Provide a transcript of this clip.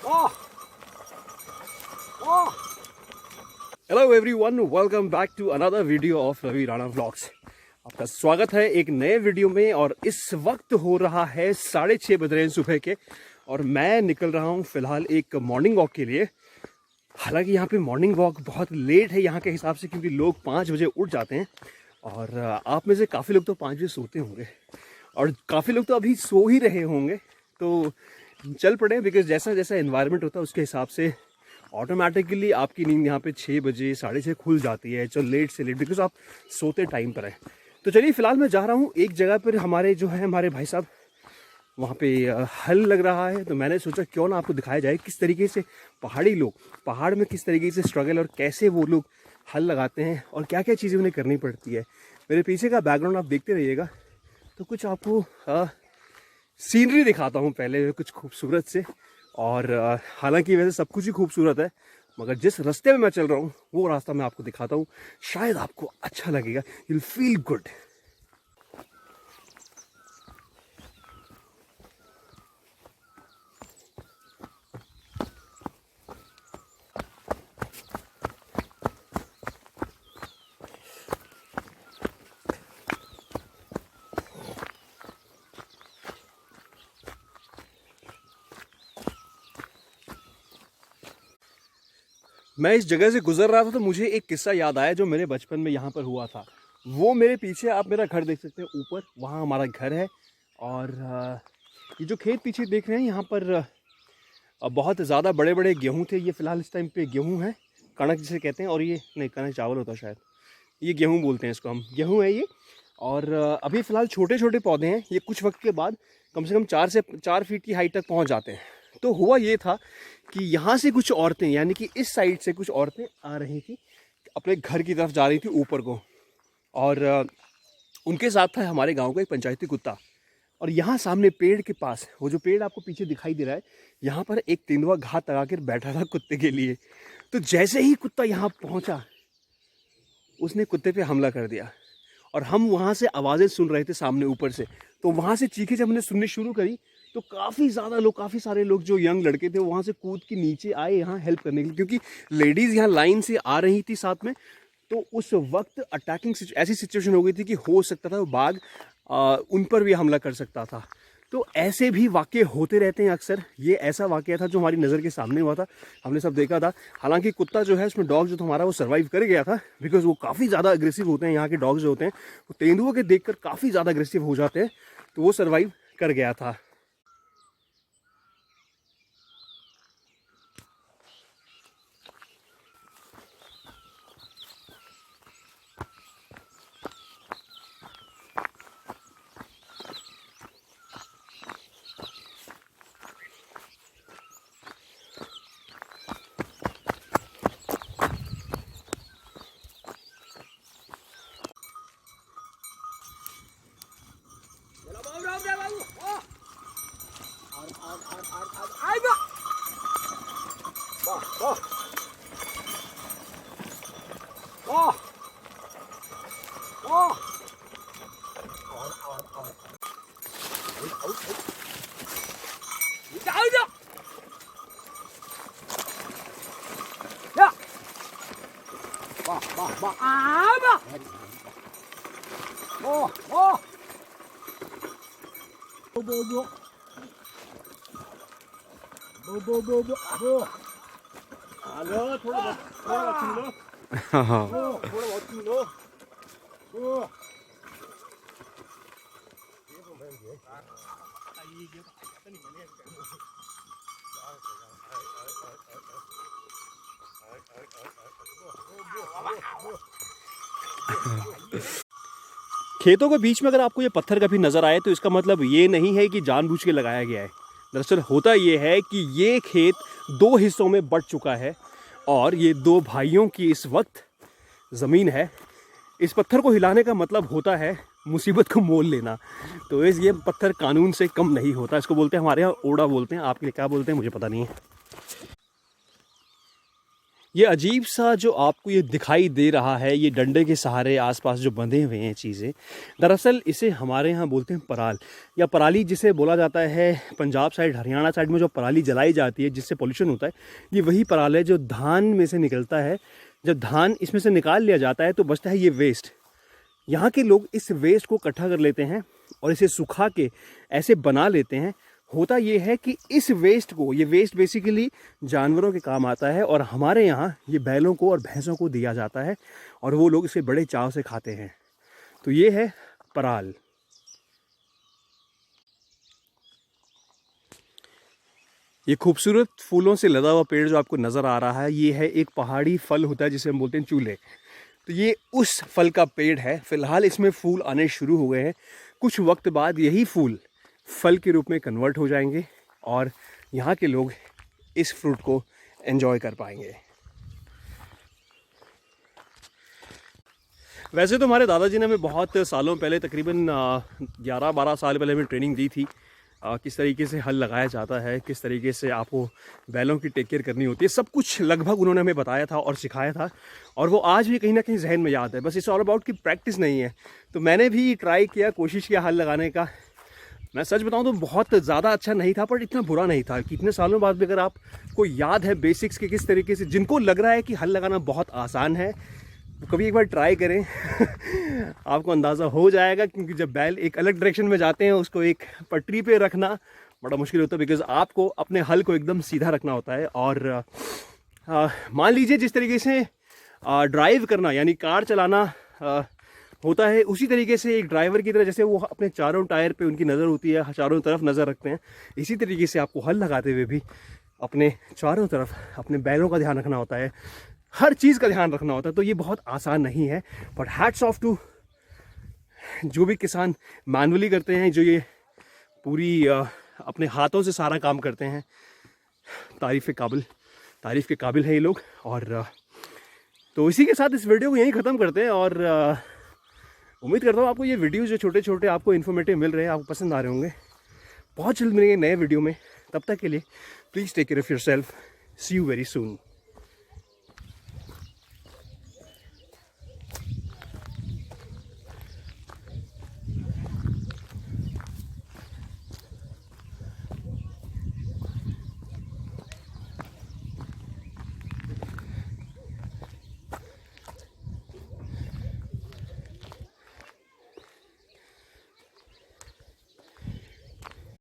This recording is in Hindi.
Hello everyone, welcome back to another video of Ravi Rana vlogs. आपका स्वागत है एक नए वीडियो में। और इस वक्त हो रहा है 6:30 बज रहे हैं सुबह के, और मैं निकल रहा हूँ फिलहाल एक मॉर्निंग वॉक के लिए। हालांकि यहाँ पे मॉर्निंग वॉक बहुत लेट है यहाँ के हिसाब से, क्योंकि लोग 5 बजे उठ जाते हैं। और आप में से काफ़ी लोग तो 5 बजे सोते होंगे, और काफ़ी लोग तो अभी सो ही रहे होंगे। तो चल पड़े, बिकॉज जैसा जैसा एनवायरनमेंट होता है उसके हिसाब से ऑटोमेटिकली आपकी नींद यहाँ पे 6 बजे 6:30 खुल जाती है। चलो लेट से लेट, बिकॉज आप सोते टाइम पर है। तो चलिए फिलहाल मैं जा रहा हूँ एक जगह पर, हमारे जो है हमारे भाई साहब वहाँ पे हल लग रहा है। तो मैंने सोचा क्यों ना आपको दिखाया जाए किस तरीके से पहाड़ी लोग पहाड़ में किस तरीके से स्ट्रगल, और कैसे वो लोग हल लगाते हैं, और क्या क्या चीज़ें उन्हें करनी पड़ती है। मेरे पीछे का बैकग्राउंड आप देखते रहिएगा, तो कुछ आपको सीनरी दिखाता हूँ पहले कुछ खूबसूरत से। और हालांकि वैसे सब कुछ ही खूबसूरत है, मगर जिस रास्ते में मैं चल रहा हूँ वो रास्ता मैं आपको दिखाता हूँ। शायद आपको अच्छा लगेगा, यू विल फील गुड। मैं इस जगह से गुजर रहा था तो मुझे एक किस्सा याद आया जो मेरे बचपन में यहाँ पर हुआ था। वो मेरे पीछे आप मेरा घर देख सकते हैं, ऊपर वहाँ हमारा घर है। और ये जो खेत पीछे देख रहे हैं यहाँ पर बहुत ज़्यादा बड़े बड़े गेहूँ थे। ये फ़िलहाल इस टाइम पे गेहूँ है, कणक जिसे कहते हैं। और ये नहीं, कणक चावल होता है शायद, ये गेहूँ बोलते हैं इसको हम, गेहूँ है ये। और अभी फ़िलहाल छोटे छोटे पौधे हैं। ये कुछ वक्त के बाद कम से कम 4 फीट की हाइट तक पहुँच जाते हैं। तो हुआ ये था कि यहाँ से कुछ औरतें, यानी कि इस साइड से कुछ औरतें आ रही थी, अपने घर की तरफ जा रही थी ऊपर को। और उनके साथ था हमारे गांव का एक पंचायती कुत्ता। और यहाँ सामने पेड़ के पास, वो जो पेड़ आपको पीछे दिखाई दे रहा है, यहाँ पर एक तेंदुआ घात लगा कर बैठा था कुत्ते के लिए। तो जैसे ही कुत्ता यहाँ पहुँचा, उसने कुत्ते पे हमला कर दिया। और हम वहाँ से आवाज़ें सुन रहे थे सामने ऊपर से। तो वहाँ से चीखें जब हमने सुननी शुरू करी, तो काफ़ी ज़्यादा लोग, काफ़ी सारे लोग जो यंग लड़के थे, वहाँ से कूद के नीचे आए यहाँ हेल्प करने के लिए, क्योंकि लेडीज़ यहाँ लाइन से आ रही थी साथ में। तो उस वक्त अटैकिंग ऐसी सिचुएशन हो गई थी कि हो सकता था वो बाघ उन पर भी हमला कर सकता था। तो ऐसे भी वाक़ये होते रहते हैं अक्सर। ये ऐसा वाक़या था जो हमारी नज़र के सामने हुआ था, हमने सब देखा था। हालांकि कुत्ता जो है, उसमें डॉग जो था हमारा, वो सर्वाइव कर गया था, बिकॉज वो काफ़ी ज़्यादा अग्रेसिव होते हैं। यहाँ के डॉग्स जो होते हैं वो तेंदुओं के देखकर काफ़ी ज़्यादा अग्रेसिव हो जाते हैं। तो वो सर्वाइव कर गया था। खेतों के बीच में अगर आपको ये पत्थर कभी नजर आए, तो इसका मतलब ये नहीं है कि जानबूझ के लगाया गया है। दरअसल होता ये है कि ये खेत 2 हिस्सों में बंट चुका है, और ये 2 भाइयों की इस वक्त ज़मीन है। इस पत्थर को हिलाने का मतलब होता है मुसीबत को मोल लेना। तो ये पत्थर कानून से कम नहीं होता। इसको बोलते हैं हमारे यहाँ ओड़ा बोलते हैं, आपके क्या बोलते हैं मुझे पता नहीं है। ये अजीब सा जो आपको ये दिखाई दे रहा है, ये डंडे के सहारे आसपास जो बंधे हुए हैं चीज़ें, दरअसल इसे हमारे यहाँ बोलते हैं पराल या पराली, जिसे बोला जाता है पंजाब साइड, हरियाणा साइड में जो पराली जलाई जाती है जिससे पोल्यूशन होता है, ये वही पराल है जो धान में से निकलता है। जब धान इसमें से निकाल लिया जाता है तो बचता है ये वेस्ट। यहाँ के लोग इस वेस्ट को इकट्ठा कर लेते हैं और इसे सुखा के ऐसे बना लेते हैं। होता ये है कि इस वेस्ट को, ये वेस्ट बेसिकली जानवरों के काम आता है और हमारे यहाँ ये बैलों को और भैंसों को दिया जाता है और वो लोग इसे बड़े चाव से खाते हैं। तो ये है पराल। ये खूबसूरत फूलों से लदा हुआ पेड़ जो आपको नज़र आ रहा है, ये है एक पहाड़ी फल होता है जिसे हम बोलते हैं चूले। तो ये उस फल का पेड़ है। फ़िलहाल इसमें फूल आने शुरू हो गए हैं। कुछ वक्त बाद यही फूल फल के रूप में कन्वर्ट हो जाएंगे और यहाँ के लोग इस फ्रूट को एंजॉय कर पाएंगे। वैसे तो हमारे दादाजी ने हमें बहुत सालों पहले, तकरीबन 11-12 साल पहले हमें ट्रेनिंग दी थी किस तरीके से हल लगाया जाता है, किस तरीके से आपको बैलों की टेक केयर करनी होती है। सब कुछ लगभग उन्होंने हमें बताया था और सिखाया था और वो आज भी कहीं ना कहीं जहन में याद है। बस इट्स ऑल अबाउट कि प्रैक्टिस नहीं है। तो मैंने भी ट्राई किया, कोशिश किया हल लगाने का। मैं सच बताऊं तो बहुत ज़्यादा अच्छा नहीं था, पर इतना बुरा नहीं था कि इतने सालों बाद भी अगर आपको याद है बेसिक्स के किस तरीके से, जिनको लग रहा है कि हल लगाना बहुत आसान है, तो कभी एक बार ट्राई करें आपको अंदाज़ा हो जाएगा। क्योंकि जब बैल एक अलग डायरेक्शन में जाते हैं, उसको एक पटरी पे रखना बड़ा मुश्किल होता है, बिकॉज़ आपको अपने हल को एकदम सीधा रखना होता है। और मान लीजिए जिस तरीके से ड्राइव करना यानी कार चलाना होता है, उसी तरीके से एक ड्राइवर की तरह जैसे वो अपने चारों टायर पे उनकी नज़र होती है, चारों तरफ नज़र रखते हैं, इसी तरीके से आपको हल लगाते हुए भी अपने चारों तरफ अपने बैलों का ध्यान रखना होता है, हर चीज़ का ध्यान रखना होता है। तो ये बहुत आसान नहीं है, बट हैट्स ऑफ टू जो भी किसान मैनुअली करते हैं, जो ये पूरी अपने हाथों से सारा काम करते हैं, तारीफ़ के काबिल है ये लोग। और तो इसी के साथ इस वीडियो को यहीं ख़त्म करते हैं और उम्मीद करता हूँ आपको ये वीडियो जो छोटे छोटे आपको इन्फॉर्मेटिव मिल रहे हैं, आपको पसंद आ रहे होंगे। बहुत जल्द मिलेंगे नए वीडियो में, तब तक के लिए please take care of yourself. See you very soon.